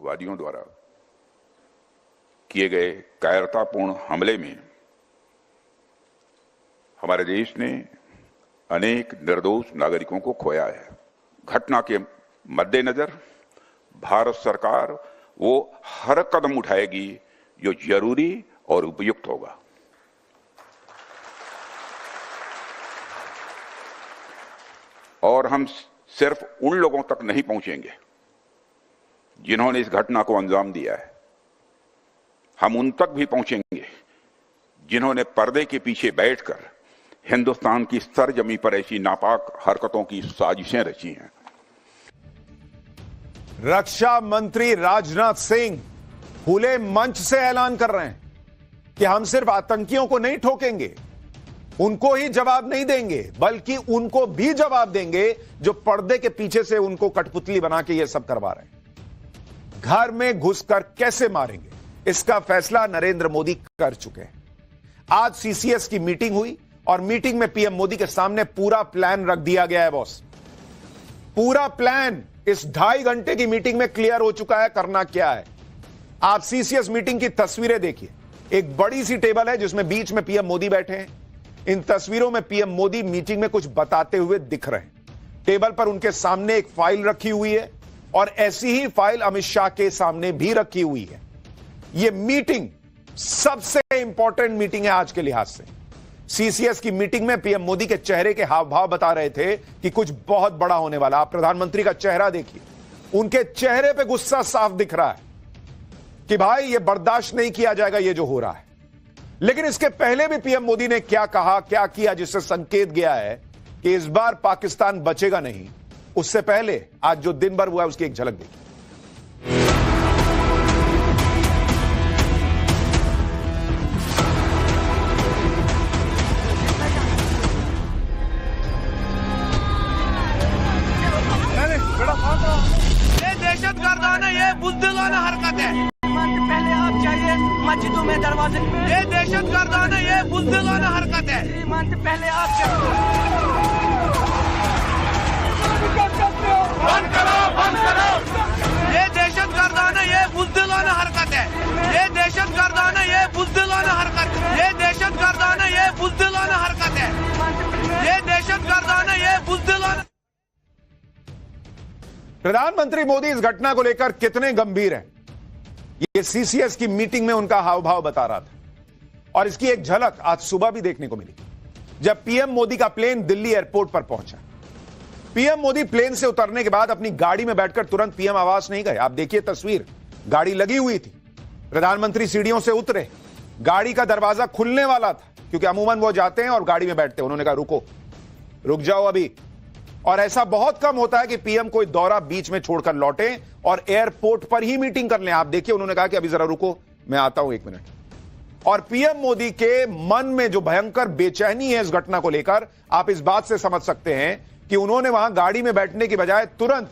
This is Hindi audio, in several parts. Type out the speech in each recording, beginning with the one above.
आतंकवादियों द्वारा किए गए कायरतापूर्ण हमले में हमारे देश ने अनेक निर्दोष नागरिकों को खोया है। घटना के मद्देनजर भारत सरकार वो हर कदम उठाएगी जो जरूरी और उपयुक्त होगा। और हम सिर्फ उन लोगों तक नहीं पहुंचेंगे जिन्होंने इस घटना को अंजाम दिया है, हम उन तक भी पहुंचेंगे जिन्होंने पर्दे के पीछे बैठकर हिंदुस्तान की सरजमी पर ऐसी नापाक हरकतों की साजिशें रची हैं। रक्षा मंत्री राजनाथ सिंह खुले मंच से ऐलान कर रहे हैं कि हम सिर्फ आतंकियों को नहीं ठोकेंगे, उनको ही जवाब नहीं देंगे, बल्कि उनको भी जवाब देंगे जो पर्दे के पीछे से उनको कठपुतली बना के ये सब करवा रहे हैं। घर में घुसकर कैसे मारेंगे, इसका फैसला नरेंद्र मोदी कर चुके हैं। आज सीसीएस की मीटिंग हुई और मीटिंग में पीएम मोदी के सामने पूरा प्लान रख दिया गया है। बॉस, पूरा प्लान इस 2.5 घंटे की मीटिंग में क्लियर हो चुका है। करना क्या है, आप सीसीएस मीटिंग की तस्वीरें देखिए। एक बड़ी सी टेबल है जिसमें बीच में पीएम मोदी बैठे हैं। इन तस्वीरों में पीएम मोदी मीटिंग में कुछ बताते हुए दिख रहे हैं। टेबल पर उनके सामने एक फाइल रखी हुई है और ऐसी ही फाइल अमित शाह के सामने भी रखी हुई है। यह मीटिंग सबसे इंपॉर्टेंट मीटिंग है आज के लिहाज से। सीसीएस की मीटिंग में पीएम मोदी के चेहरे के हाव भाव बता रहे थे कि कुछ बहुत बड़ा होने वाला। आप प्रधानमंत्री का चेहरा देखिए, उनके चेहरे पे गुस्सा साफ दिख रहा है कि भाई ये बर्दाश्त नहीं किया जाएगा ये जो हो रहा है। लेकिन इसके पहले भी पीएम मोदी ने क्या कहा, क्या किया, जिससे संकेत गया है कि इस बार पाकिस्तान बचेगा नहीं। उससे पहले आज जो दिन भर हुआ है उसकी एक झलक देखिए। ये दहशतगर्दाना, ये बुज़दिलाना हरकत है। पहले आप चाहिए मस्जिदों में दरवाजे में, ये दहशतगर्दाना, ये बुज़दिलाना हरकत है। पहले आप चाहिए बंद करो, बंद करो। ये दहशतगर्दाना, ये बुज़दिलाना हरकत है। ये दहशतगर्दाना, ये बुज़दिलाना हरकत है। ये दहशतगर्दाना, ये बुज़दिलाना हरकत है। ये दहशतगर्दाना, ये बुज़दिलाना। प्रधानमंत्री मोदी इस घटना को लेकर कितने गंभीर हैं, ये सीसीएस की मीटिंग में उनका हाव भाव बता रहा था। और इसकी एक झलक आज सुबह भी देखने को मिली जब पीएम मोदी का प्लेन दिल्ली एयरपोर्ट पर पहुंचा। पीएम मोदी प्लेन से उतरने के बाद अपनी गाड़ी में बैठकर तुरंत पीएम आवास नहीं गए। आप देखिए तस्वीर, गाड़ी लगी हुई थी। प्रधानमंत्री सीढ़ियों से उतरे, गाड़ी का दरवाजा खुलने वाला था क्योंकि अमूमन वो जाते हैं और गाड़ी में बैठते हैं। उन्होंने कहा रुको, रुक जाओ अभी। और ऐसा बहुत कम होता है कि पीएम कोई दौरा बीच में छोड़कर लौटे और एयरपोर्ट पर ही मीटिंग कर लें। आप देखिए, उन्होंने कहा कि अभी जरा रुको, मैं आता हूं 1 मिनट। और पीएम मोदी के मन में जो भयंकर बेचैनी है इस घटना को लेकर, आप इस बात से समझ सकते हैं कि उन्होंने वहां गाड़ी में बैठने की बजाय तुरंत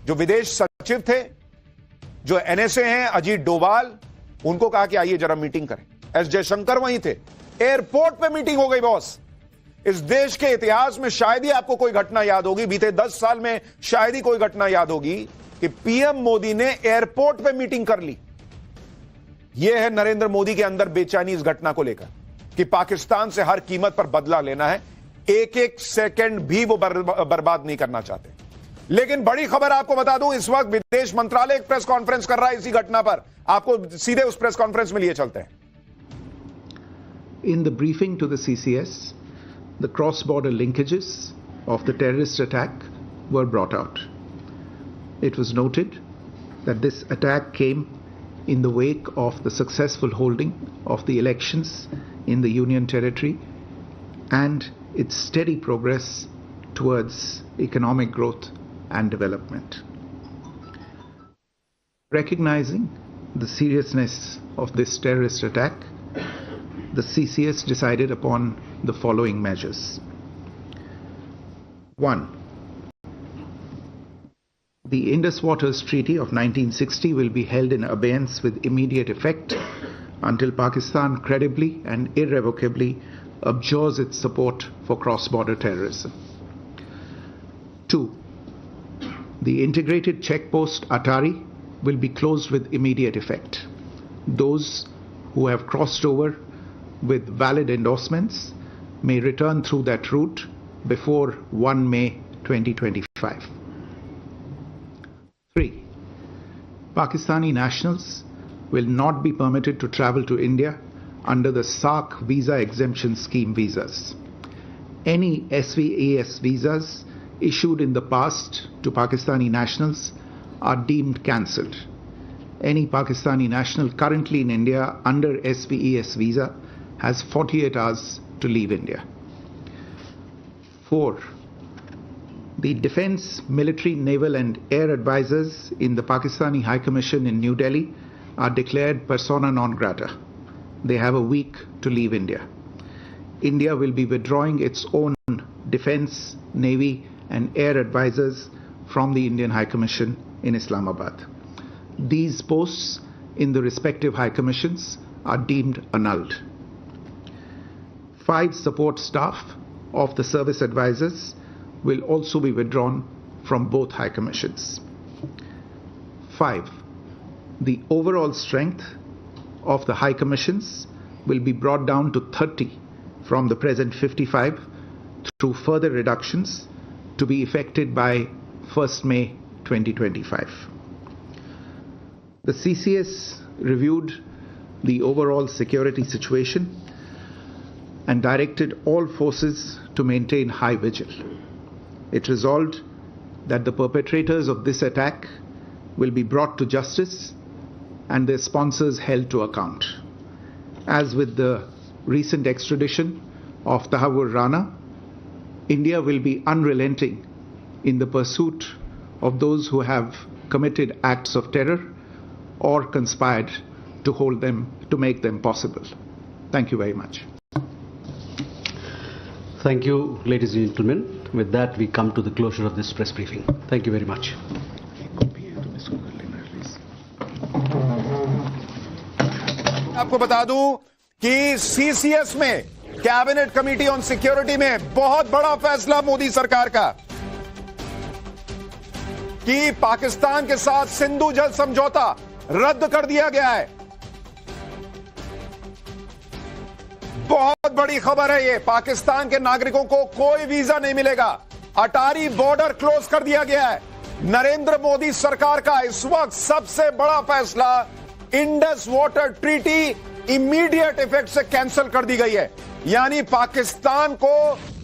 जो विदेश सचिव थे, जो एनएसए हैं अजीत डोभाल, उनको कहा कि आइए जरा मीटिंग करें। एस जयशंकर वहीं थे। एयरपोर्ट पे मीटिंग हो गई। बॉस, इस देश के इतिहास में शायद ही आपको कोई घटना याद होगी, बीते 10 साल में शायद ही कोई घटना याद होगी कि पीएम मोदी ने एयरपोर्ट पे मीटिंग कर ली। यह है नरेंद्र मोदी के अंदर बेचैनी इस घटना को लेकर कि पाकिस्तान से हर कीमत पर बदला लेना है। एक सेकंड भी वो बर्बाद नहीं करना चाहते। लेकिन बड़ी खबर आपको बता दूं, इस वक्त विदेश मंत्रालय एक प्रेस कॉन्फ्रेंस कर रहा है इसी घटना पर। आपको सीधे उस प्रेस कॉन्फ्रेंस में लिए चलते हैं। In the briefing to the CCS, the cross-border linkages of the terrorist attack were brought out. It was noted that this attack came in the wake of the successful holding of the elections in the Union Territory and its steady progress towards economic growth and development. Recognizing the seriousness of this terrorist attack, the CCS decided upon the following measures. 1. The Indus Waters Treaty of 1960 will be held in abeyance with immediate effect until Pakistan credibly and irrevocably abjures its support for cross-border terrorism. 2. The integrated checkpost Atari will be closed with immediate effect. Those who have crossed over with valid endorsements may return through that route before 1 May 2025. 3. Pakistani nationals will not be permitted to travel to India under the SAARC visa exemption scheme visas. Any SVES visas issued in the past to Pakistani nationals are deemed cancelled. Any Pakistani national currently in India under SVES visa has 48 hours to leave India. 4. The Defence, Military, Naval and Air Advisors in the Pakistani High Commission in New Delhi are declared persona non grata. They have a week to leave India. India will be withdrawing its own Defence, Navy and Air Advisors from the Indian High Commission in Islamabad. These posts in the respective High Commissions are deemed annulled. 5 support staff of the service advisors will also be withdrawn from both High Commissions. 5. The overall strength of the High Commissions will be brought down to 30 from the present 55 through further reductions to be effected by 1st May 2025. The CCS reviewed the overall security situation and directed all forces to maintain high vigil. It resolved that the perpetrators of this attack will be brought to justice and their sponsors held to account. As with the recent extradition of Tahawwur Rana, India will be unrelenting in the pursuit of those who have committed acts of terror or conspired to make them possible. Thank you very much. Thank you, ladies and gentlemen. With that, we come to the closure of this press briefing. Thank you very much. आपको बता दूं कि सीसीएस में कैबिनेट कमेटी ऑन सिक्योरिटी में बहुत बड़ा फैसला मोदी सरकार का कि पाकिस्तान के साथ सिंधु जल समझौता रद्द कर दिया गया है। बहुत बड़ी खबर है ये। पाकिस्तान के नागरिकों को कोई वीजा नहीं मिलेगा। अटारी बॉर्डर क्लोज कर दिया गया है। नरेंद्र मोदी सरकार का इस वक्त सबसे बड़ा फैसला, Indus water treaty immediate effect से कैंसिल कर दी गई है। यानी पाकिस्तान को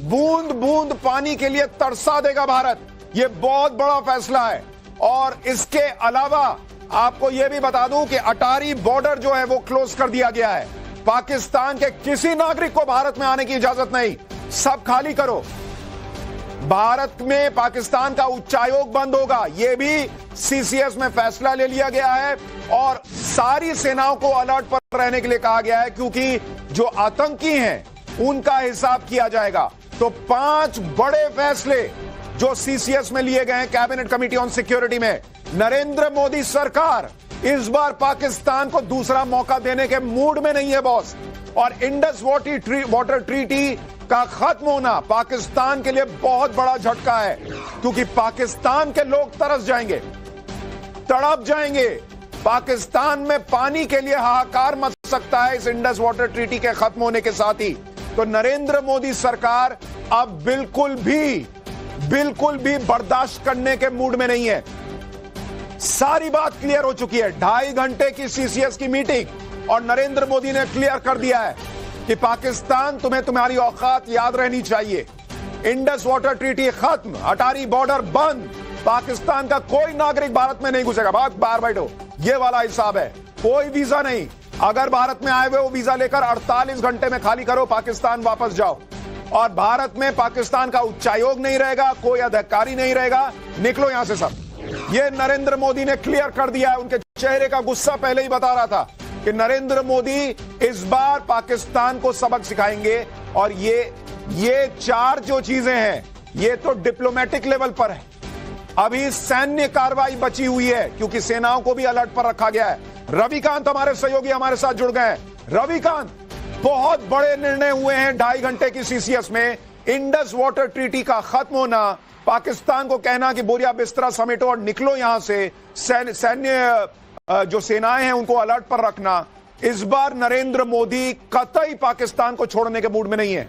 बूंद बूंद पानी के लिए तरसा देगा भारत। यह बहुत बड़ा फैसला है। और इसके अलावा आपको यह भी बता दूं कि अटारी बॉर्डर जो है वो क्लोज कर दिया गया है। पाकिस्तान के किसी नागरिक को भारत में आने की इजाजत नहीं। सब खाली करो। भारत में पाकिस्तान का उच्चायोग बंद होगा। यह भी सीसीएस में फैसला ले लिया गया है और सारी सेनाओं को अलर्ट पर रहने के लिए कहा गया है, क्योंकि जो आतंकी हैं उनका हिसाब किया जाएगा। तो 5 बड़े फैसले जो सीसीएस में लिए गए हैं कैबिनेट कमेटी ऑन सिक्योरिटी में। नरेंद्र मोदी सरकार इस बार पाकिस्तान को दूसरा मौका देने के मूड में नहीं है बॉस। और इंडस वाटर ट्रीटी का खत्म होना पाकिस्तान के लिए बहुत बड़ा झटका है, क्योंकि पाकिस्तान के लोग तरस जाएंगे, तड़प जाएंगे। पाकिस्तान में पानी के लिए हाहाकार मच सकता है इस इंडस वाटर ट्रीटी के खत्म होने के साथ ही। तो नरेंद्र मोदी सरकार अब बिल्कुल भी बर्दाश्त करने के मूड में नहीं है। सारी बात क्लियर हो चुकी है। 2.5 घंटे की सीसीएस की मीटिंग और नरेंद्र मोदी ने क्लियर कर दिया है कि पाकिस्तान, तुम्हें तुम्हारी औकात याद रहनी चाहिए। इंडस वाटर ट्रीटी खत्म, अटारी बॉर्डर बंद, पाकिस्तान का कोई नागरिक भारत में नहीं घुसेगा। बाहर बैठो, ये वाला हिसाब है। कोई वीजा नहीं। अगर भारत में आए हुए वो वीजा लेकर 48 घंटे में खाली करो, पाकिस्तान वापस जाओ। और भारत में पाकिस्तान का उच्चायोग नहीं रहेगा, कोई अधिकारी नहीं रहेगा। निकलो यहां से सब। ये नरेंद्र मोदी ने क्लियर कर दिया है। उनके चेहरे का गुस्सा पहले ही बता रहा था कि नरेंद्र मोदी इस बार पाकिस्तान को सबक सिखाएंगे। और ये 4 जो चीजें हैं ये तो डिप्लोमेटिक लेवल पर है। अभी सैन्य कार्रवाई बची हुई है, क्योंकि सेनाओं को भी अलर्ट पर रखा गया है। रविकांत हमारे सहयोगी हमारे साथ जुड़ गए हैं। रविकांत, बहुत बड़े निर्णय हुए हैं 2.5 घंटे की सीसीएस में। इंडस वाटर ट्रीटी का खत्म होना, पाकिस्तान को कहना कि बोरिया बिस्तरा समेटो और निकलो यहां से, सैन्य जो सेनाएं हैं उनको अलर्ट पर रखना, इस बार नरेंद्र मोदी कतई पाकिस्तान को छोड़ने के मूड में नहीं है।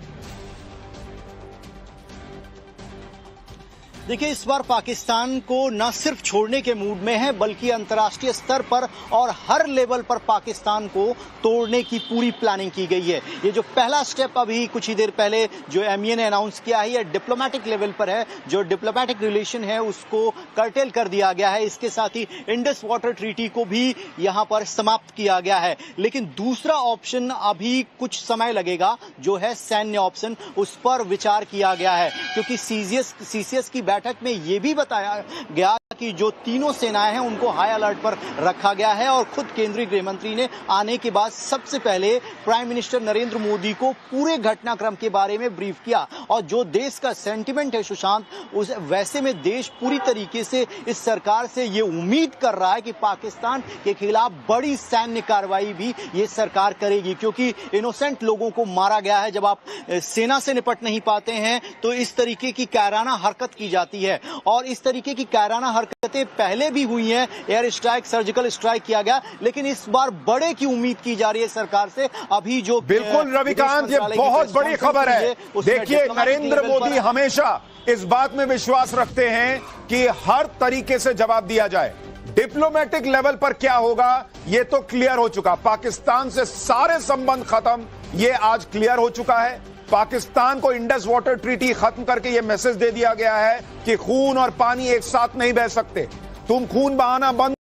देखिए, इस बार पाकिस्तान को न सिर्फ छोड़ने के मूड में है बल्कि अंतर्राष्ट्रीय स्तर पर और हर लेवल पर पाकिस्तान को तोड़ने की पूरी प्लानिंग की गई है। ये जो पहला स्टेप अभी कुछ ही देर पहले जो एमईए ने अनाउंस किया है, ये डिप्लोमेटिक लेवल पर है। जो डिप्लोमेटिक रिलेशन है उसको कर्टेल कर दिया गया है। इसके साथ ही इंडस वाटर ट्रीटी को भी यहां पर समाप्त किया गया है। लेकिन दूसरा ऑप्शन अभी कुछ समय लगेगा, जो है सैन्य ऑप्शन, उस पर विचार किया गया है, क्योंकि सीसीएस की बैठक में यह भी बताया गया कि जो तीनों सेनाएं हैं उनको हाई अलर्ट पर रखा गया है। और खुद केंद्रीय गृह मंत्री ने आने के बाद सबसे पहले प्राइम मिनिस्टर नरेंद्र मोदी को पूरे घटनाक्रम के बारे में ब्रीफ किया। और जो देश का सेंटिमेंट है सुशांत, उस वैसे में देश पूरी तरीके से इस सरकार से ये उम्मीद कर रहा है कि पाकिस्तान के खिलाफ बड़ी सैन्य कार्रवाई भी ये सरकार करेगी, क्योंकि इनोसेंट लोगों को मारा गया है। जब आप सेना से निपट नहीं पाते हैं तो इस तरीके की कायराना हरकत की जाती है। और इस तरीके की कायराना हरकतें पहले भी हुई हैं, एयर स्ट्राइक, सर्जिकल स्ट्राइक किया गया, लेकिन इस बार बड़े की उम्मीद की जा रही है सरकार से। अभी जो बिल्कुल रविकांत, ये बहुत बड़ी खबर है। देखिए, नरेंद्र मोदी हमेशा इस बात में विश्वास रखते हैं कि हर तरीके से जवाब दिया जाए। डिप्लोमेटिक लेवल पर क्या होगा ये तो क्लियर हो चुका, पाकिस्तान से सारे संबंध खत्म, ये आज क्लियर हो चुका है। पाकिस्तान को इंडस वाटर ट्रीटी खत्म करके यह मैसेज दे दिया गया है कि खून और पानी एक साथ नहीं बह सकते, तुम खून बहाना बंद